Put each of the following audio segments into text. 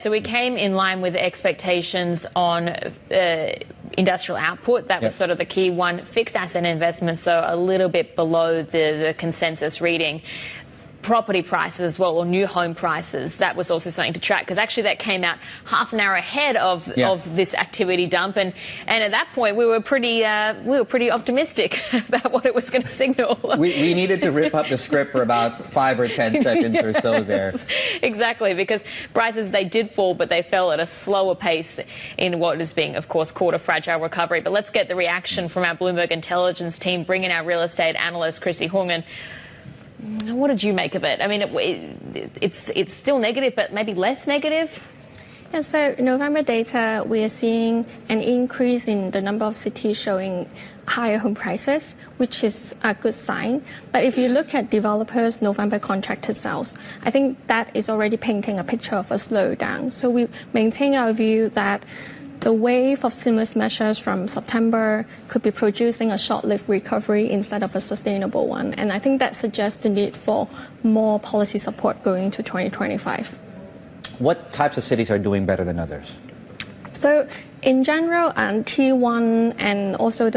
So we came in line with expectations on industrial output. That was sort of the key one. Fixed asset investments, so a little bit below the consensus reading. Property prices as well, or new home prices, that was also something to track, because actually that came out half an hour ahead of this activity dump, and at that point we were pretty optimistic about what it was going to signal. We needed to rip up the script for about 5 or 10 seconds or so there. Exactly, because prices, they did fall, but they fell at a slower pace in what is being, of course, called a fragile recovery. But let's get the reaction from our Bloomberg intelligence team. Bring in our real estate analyst, Kristy Hung. And what did you make of it? I mean, it's still negative, but maybe less negative? Yeah, so November data, we are seeing an increase in the number of cities showing higher home prices, which is a good sign. But if you look at developers' November contracted sales, I think that is already painting a picture of a slowdown. So we maintain our view that the wave of stimulus measures from September could be producing a short-lived recovery instead of a sustainable one. And I think that suggests the need for more policy support going into 2025. What types of cities are doing better than others? So in general, Tier 1 and also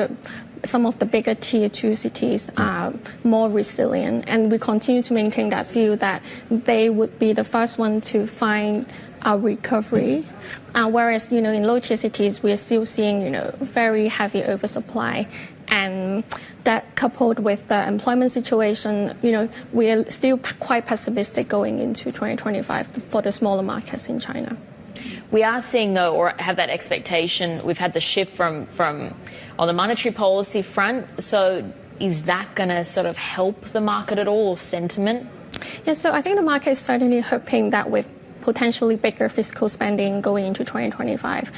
some of the bigger Tier 2 cities are more resilient. And we continue to maintain that view that they would be the first one to find a recovery. Whereas, in low-tier cities, we're still seeing, very heavy oversupply. And that coupled with the employment situation, we are still quite pessimistic going into 2025 for the smaller markets in China. We are seeing, though, or have that expectation, we've had the shift from on the monetary policy front. So is that going to sort of help the market at all, or sentiment? Yeah, so I think the market is certainly hoping that with potentially bigger fiscal spending going into 2025,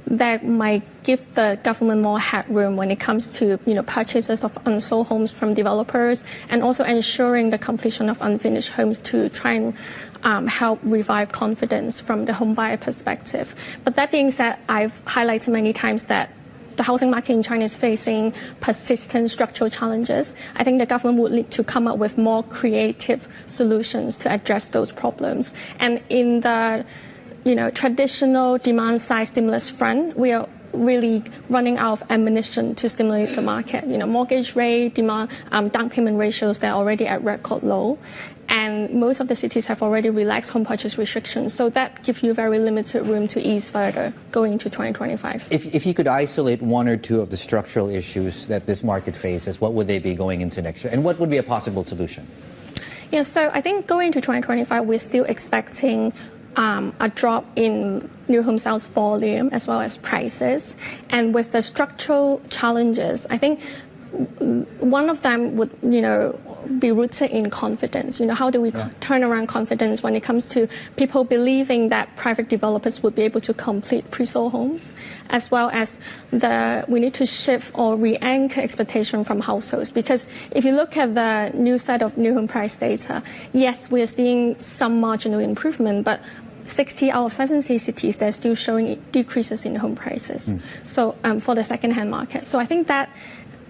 that might give the government more headroom when it comes to purchases of unsold homes from developers, and also ensuring the completion of unfinished homes to try and help revive confidence from the home buyer perspective. But that being said, I've highlighted many times that the housing market in China is facing persistent structural challenges. I think the government would need to come up with more creative solutions to address those problems. And in the traditional demand-side stimulus front, we are really running out of ammunition to stimulate the market. Mortgage rate, demand, down payment ratios, they're already at record low. And most of the cities have already relaxed home purchase restrictions. So that gives you very limited room to ease further going into 2025. If you could isolate one or two of the structural issues that this market faces, what would they be going into next year? And what would be a possible solution? Yeah, so I think going into 2025, we're still expecting a drop in new home sales volume as well as prices. And with the structural challenges, I think one of them would, be rooted in confidence. How do we turn around confidence when it comes to people believing that private developers would be able to complete pre-sold homes, as well as we need to shift or re-anchor expectation from households. Because if you look at the new set of new home price data, yes, we are seeing some marginal improvement, but 60 out of 70 cities, they're still showing decreases in home prices. So for the second-hand market. So I think that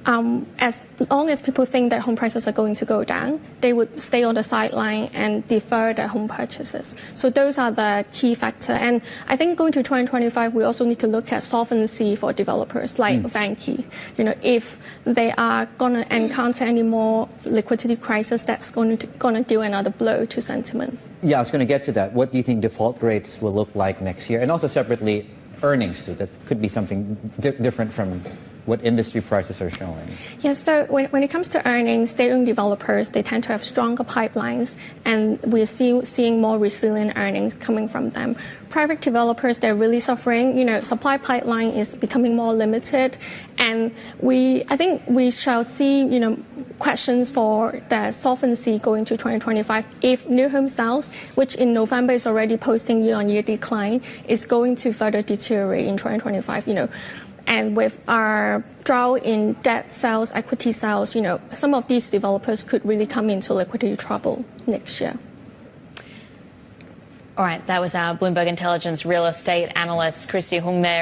as long as people think that home prices are going to go down, they would stay on the sideline and defer their home purchases. So those are the key factors. And I think going to 2025, we also need to look at solvency for developers like Vanke. If they are going to encounter any more liquidity crisis, that's going to do another blow to sentiment. Yeah, I was going to get to that. What do you think default rates will look like next year? And also separately, earnings too. That could be something different from what industry prices are showing. Yeah, so when it comes to earnings, state-owned developers, they tend to have stronger pipelines, and we're still seeing more resilient earnings coming from them. Private developers, they're really suffering. Supply pipeline is becoming more limited, and I think we shall see, questions for the solvency going to 2025 if new home sales, which in November is already posting year-on-year decline, is going to further deteriorate in 2025. And with our drought in debt sales, equity sales, some of these developers could really come into liquidity trouble next year. All right, that was our Bloomberg Intelligence real estate analyst, Kristy Hung there.